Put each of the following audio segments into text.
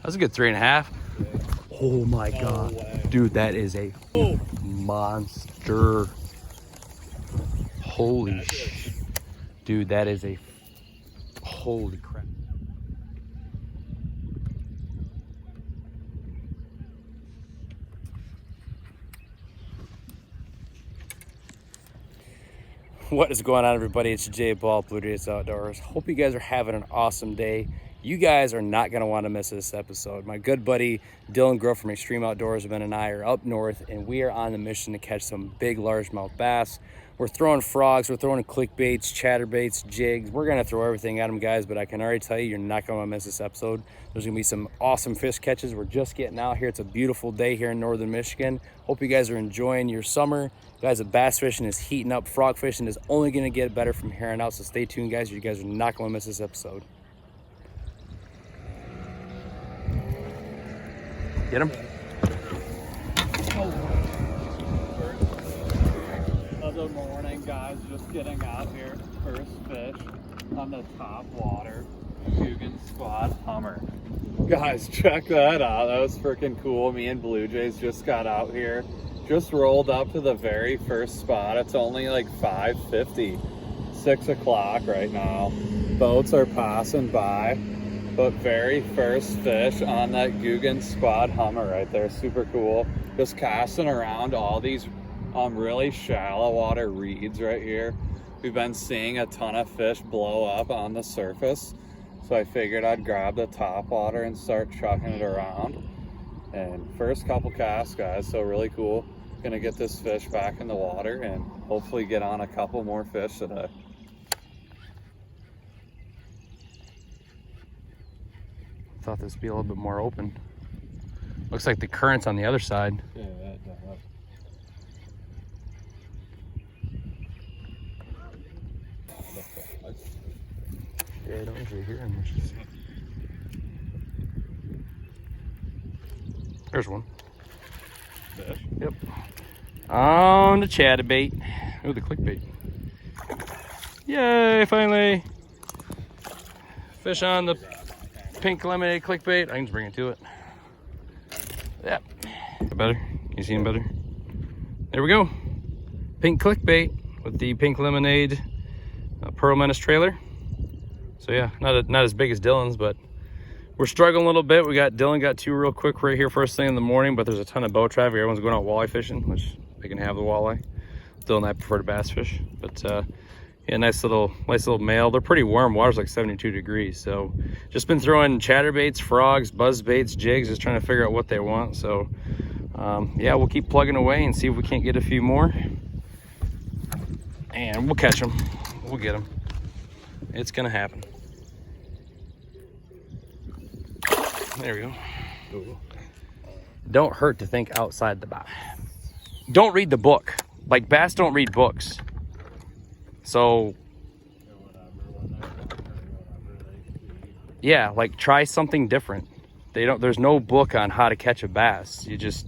That's a good 3.5. Oh my God. Dude, that is a monster. Holy sh. Dude, that is a. Holy crap. What is going on, everybody? It's Jay Ball, Blue Jays Outdoors. Hope you guys are having an awesome day. You guys are not going to want to miss this episode. My good buddy Dylan Grove from Extreme Outdoorsman and I are up north, and we are on the mission to catch some big largemouth bass. We're throwing frogs, we're throwing clickbaits, chatterbaits, jigs. We're going to throw everything at them, guys, but I can already tell you, you're not going to miss this episode. There's going to be some awesome fish catches. We're just getting out here. It's a beautiful day here in northern Michigan. Hope you guys are enjoying your summer. Guys, the bass fishing is heating up. Frog fishing is only going to get better from here on out, so stay tuned, guys. You guys are not going to miss this episode. Get him. Of the morning, guys, just getting out here. First fish on the top water. Guggen Squad Hummer. Guys, check that out. That was freaking cool. Me and Blue Jays just got out here. Just rolled up to the very first spot. It's only like 5:50, 6 o'clock right now. Boats are passing by. But very first fish on that Guggen Squad Hummer right there. Super cool. Just casting around all these really shallow water reeds right here. We've been seeing a ton of fish blow up on the surface. So I figured I'd grab the top water and start chucking it around. And first couple casts, guys, so really cool. Gonna get this fish back in the water and hopefully get on a couple more fish today. Thought this would be a little bit more open. Looks like the current's on the other side. Yeah, that does. Yeah, I don't usually hear him. There's one. Fish? Yep. On the chatterbait. Oh, the clickbait. Yay, finally. Fish on the pink lemonade clickbait. I can just bring it to it. Yep. Better? Can you see him better? There we go. Pink clickbait with the pink lemonade pearl menace trailer. So yeah, not as big as Dylan's, but we're struggling a little bit. Dylan got two real quick right here first thing in the morning, but there's a ton of boat traffic. Everyone's going out walleye fishing, which they can have the walleye. Dylan and I prefer to bass fish, but yeah, nice little male. They're pretty warm. Water's like 72 degrees. So just been throwing chatterbaits, frogs, buzz baits, jigs, just trying to figure out what they want. So yeah, we'll keep plugging away and see if we can't get a few more. And we'll catch them. We'll get them. It's gonna happen. There we go. Ooh. Don't hurt to think outside the box. Don't read the book. Like, bass don't read books. So yeah, like, try something different. There's no book on how to catch a bass. You just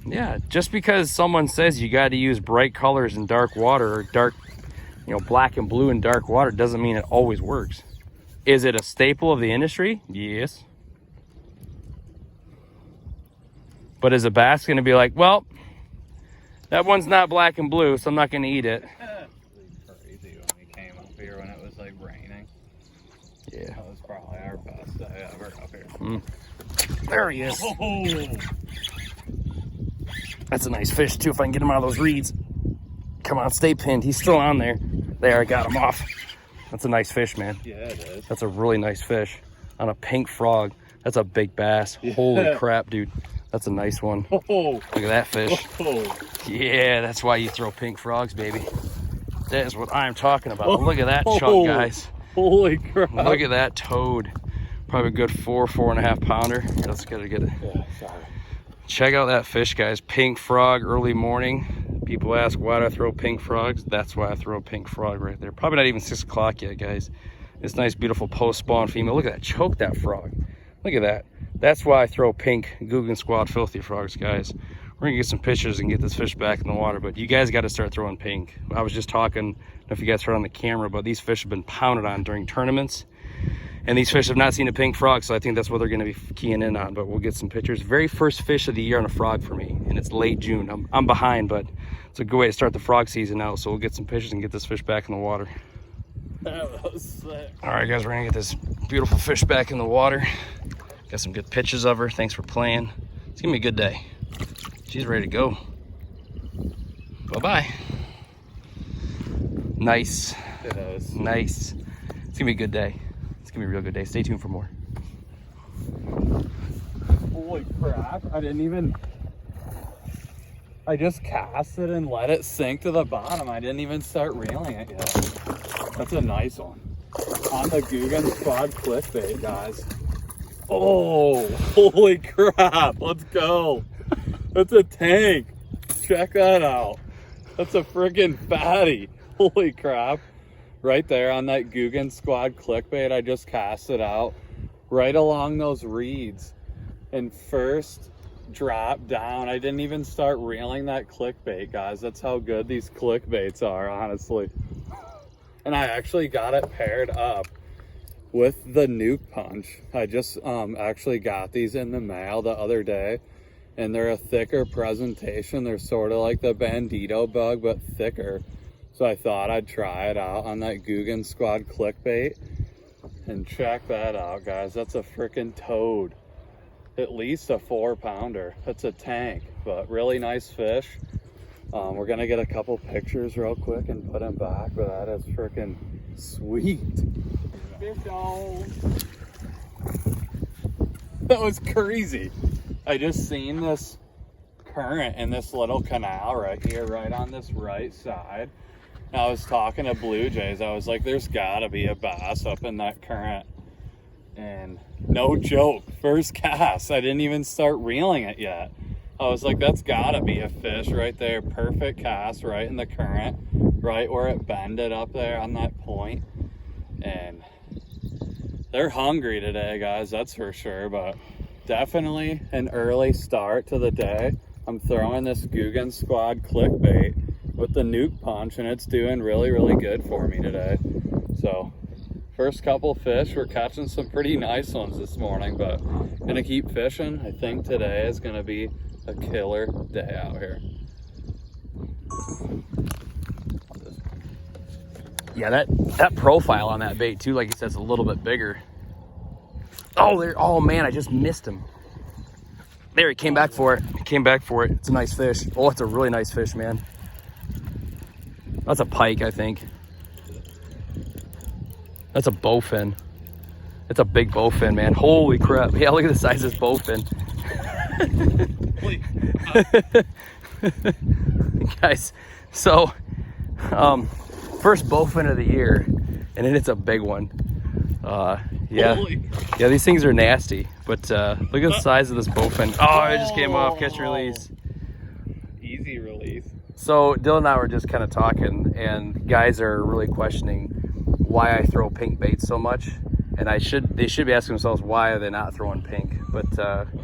yeah, just because someone says you got to use bright colors in dark water, or dark, black and blue in dark water, doesn't mean it always works. Is it a staple of the industry? Yes. But is a bass going to be like, well, that one's not black and blue, so I'm not going to eat it? Crazy when we came up here when it was like raining. Yeah. That was probably our best day ever up here. There he is. Oh. That's a nice fish too, if I can get him out of those reeds. Come on, stay pinned. He's still on there. There, I got him off. That's a nice fish, man. Yeah, it is. That's a really nice fish on a pink frog. That's a big bass. Yeah. Holy crap, dude. That's a nice one. Oh. Look at that fish. Oh. Yeah, that's why you throw pink frogs, baby. That is what I'm talking about. Look at that chunk, guys. Holy crap. Look at that toad. Probably a good 4.5 pounder. Here, let's get it. Yeah, sorry. Check out that fish, guys. Pink frog, early morning. People ask, why do I throw pink frogs? That's why I throw a pink frog right there. Probably not even 6 o'clock yet, guys. This nice, beautiful post-spawn female. Look at that. Choke that frog. Look at that. That's why I throw pink Guggen Squad filthy frogs, guys. We're gonna get some pictures and get this fish back in the water, but you guys got to start throwing pink. I was just talking, I don't know if you guys heard on the camera, but these fish have been pounded on during tournaments, And these fish have not seen a pink frog, so I think that's what they're gonna be keying in on, but we'll get some pictures. Very first fish of the year on a frog for me, and it's late June. I'm behind, but it's a good way to start the frog season out, so we'll get some pictures and get this fish back in the water. That was sick. All right, guys, we're gonna get this beautiful fish back in the water. Got some good pictures of her. Thanks for playing. It's gonna be a good day. She's ready to go. Bye-bye. Nice. It is. Nice. It's gonna be a good day. It's gonna be a real good day. Stay tuned for more. Holy crap. I just cast it and let it sink to the bottom. I didn't even start reeling it yet. That's a nice one. On the Guggen Squad clickbait, guys. Oh, holy crap. Let's go. That's a tank. Check that out. That's a freaking fatty. Holy crap. Right there on that Guggen Squad clickbait, I just cast it out right along those reeds and first drop down. I didn't even start reeling that clickbait, guys. That's how good these clickbaits are, honestly. And I actually got it paired up with the nuke punch. I just actually got these in the mail the other day, and they're a thicker presentation. They're sort of like the bandito bug, but thicker. So I thought I'd try it out on that Guggen Squad clickbait. And check that out, guys. That's a freaking toad. At least a 4-pounder. That's a tank, but really nice fish. We're gonna get a couple pictures real quick and put them back, but that is freaking sweet. That was crazy. I just seen this current in this little canal right here, right on this right side. And I was talking to Blue Jays. I was like, there's gotta be a bass up in that current. And no joke, first cast, I didn't even start reeling it yet. I was like, that's gotta be a fish right there. Perfect cast right in the current, right where it bended up there on that point. And they're hungry today, guys, that's for sure. But definitely an early start to the day. I'm throwing this Guggen Squad clickbait with the nuke punch, and it's doing really, really good for me today. So first couple fish, we're catching some pretty nice ones this morning, but gonna keep fishing. I think today is gonna be a killer day out here. Yeah, that profile on that bait too, like you said, is a little bit bigger. Oh man, I just missed him. There, he came back for it. It's a nice fish. Oh, it's a really nice fish, man. That's a pike, I think. That's a bowfin. It's a big bowfin, man. Holy crap. Yeah, look at the size of this bowfin. Guys, so first bowfin of the year, and then it's a big one. Yeah, these things are nasty, but look at the size of this bowfin. Oh, it just came off. Catch and release. Easy release. So Dylan and I were just kind of talking, and guys are really questioning why I throw pink baits so much, and they should be asking themselves, why are they not throwing pink? But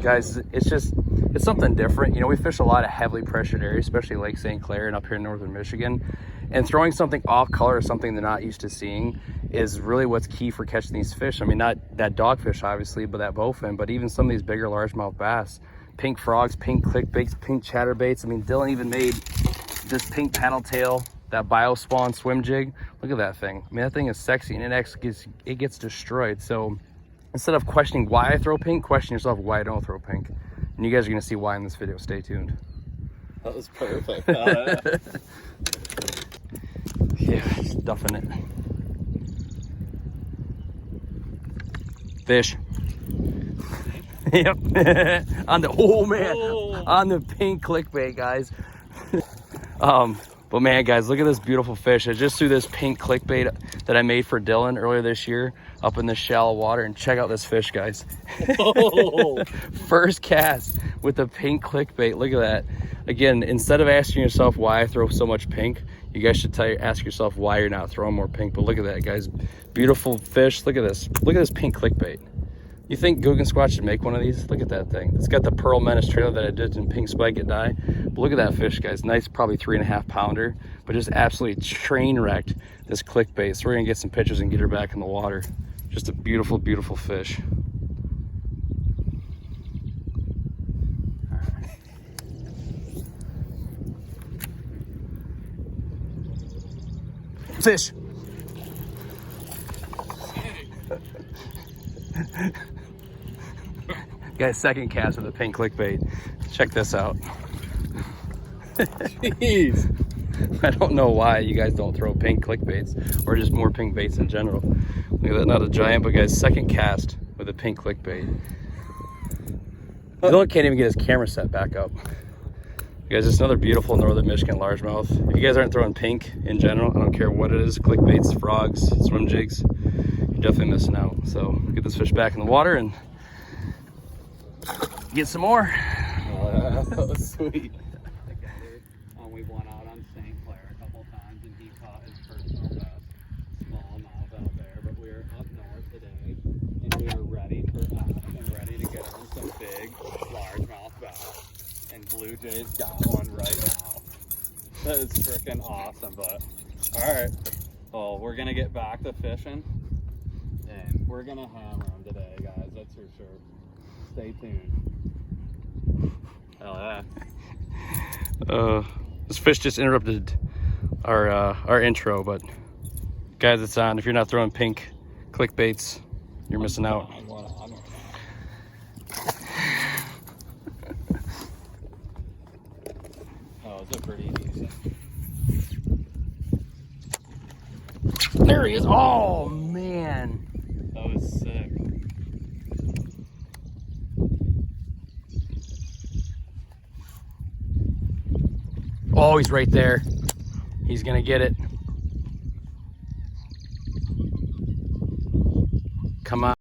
guys, it's something different. You know, we fish a lot of heavily pressured areas, especially Lake St. Clair and up here in northern Michigan, and throwing something off color or something they're not used to seeing is really what's key for catching these fish. I mean, not that dogfish obviously, but that bowfin, but even some of these bigger largemouth bass, pink frogs, pink clickbaits, pink chatterbaits. I mean, Dylan even made this pink paddle tail, that biospawn swim jig. Look at that thing. I mean, that thing is sexy, and it gets destroyed. So instead of questioning why I throw pink, question yourself why I don't throw pink. And you guys are gonna see why in this video. Stay tuned. That was perfect. Yeah, stuffing it. Fish. Yep. On the pink clickbait, guys. But man, guys, look at this beautiful fish. I just threw this pink clickbait that I made for Dylan earlier this year up in this shallow water, and check out this fish, guys. Oh. First cast with the pink clickbait. Look at that. Again, instead of asking yourself why I throw so much pink, you guys should ask yourself why you're not throwing more pink. But look at that, guys. Beautiful fish. Look at this. Look at this pink clickbait. You think Guggen Squad should make one of these? Look at that thing. It's got the Pearl Menace trailer that I did in pink spike and dye. But look at that fish, guys. Nice, probably 3.5 pounder, but just absolutely train wrecked this clickbait. So we're gonna get some pictures and get her back in the water. Just a beautiful, beautiful fish. Fish. Guys, second cast with a pink clickbait. Check this out. Jeez. I don't know why you guys don't throw pink clickbaits or just more pink baits in general. Look at that, not a giant, but guys, second cast with a pink clickbait. Dylan can't even get his camera set back up. You guys, it's another beautiful northern Michigan largemouth. If you guys aren't throwing pink in general, I don't care what it is, clickbaits, frogs, swim jigs, you're definitely missing out. So get this fish back in the water and get some more. That was sweet. We went out on St. Clair a couple times and he caught his personal best smallmouth out there, but we were up north today and we were ready for and ready to get on some big largemouth bass. And Blue Jays got one right now. That is freaking awesome, but alright. Well, we're gonna get back to fishing and we're gonna hammer them today, guys, that's for sure. Stay tuned. Hell yeah. This fish just interrupted our intro, but guys, it's on. If you're not throwing pink clickbaits, you're missing out. Oh, it's a pretty decent. There he is. Oh man, That was sick. oh, he's right there. He's gonna get it. Come on.